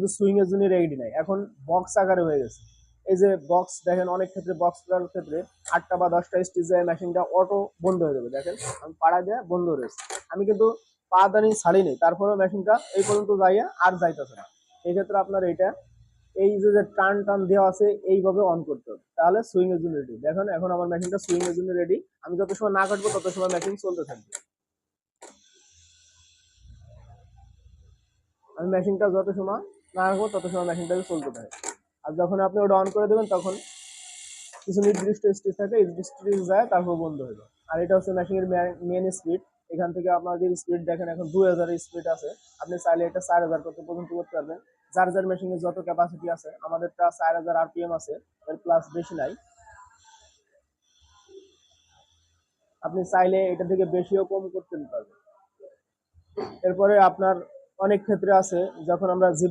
কিন্তু সুইং এর জন্য রেডি নাই, এখন বক্স আকারে হয়ে গেছে। এই যে বক্স দেখেন, অনেক ক্ষেত্রে বক্স করার ক্ষেত্রে 8টা বা 10টা স্টিচ যায়, মেশিনটা অটো বন্ধ হয়ে যাবে। দেখেন আমি পাড়া দিয়ে বন্ধ রয়েছে, আমি কিন্তু পা দানি ছাড়ি নেই, তারপরেও মেশিনটা এই পর্যন্ত যাইয়া আর যাইতেছে না। এই ক্ষেত্রে আপনার এইটা এই যে টান টান দেওয়া আছে এইভাবে অন করতে হবে, তাহলে সুইং এর জন্য রেডি। দেখেন এখন আমার মেশিনটা সুইং এর জন্য রেডি। আমি যত সময় না কাটবো তত সময় মেশিন চলতে থাকবে। আমি মেশিনটা যত সময় না রাখবো তত সময় মেশিনটাকে চলতে থাকে। আর যখন আপনি ওটা অন করে দেবেন তখন কিছু নির্দিষ্ট স্টিচ থাকে, স্টিচ যায় তারপর বন্ধ হয়ে যায়। আর এটা হচ্ছে মেশিনের মেন স্পিড। এখান থেকে আপনাদের স্পিড দেখেন এখন 2000 স্পিড আছে, আপনি চাইলে এটা 4000 পর্যন্ত করতে পারবেন। যার যার মেশিনের যত ক্যাপাসিটি আছে, আমাদেরটা 4000 আরপিএম আছে, এর প্লাস বেশি নাই। আপনি চাইলে এটা থেকে বেশিও কম করতে পারবেন। এরপরে আপনার অনেক ক্ষেত্রে আছে যখন আমরা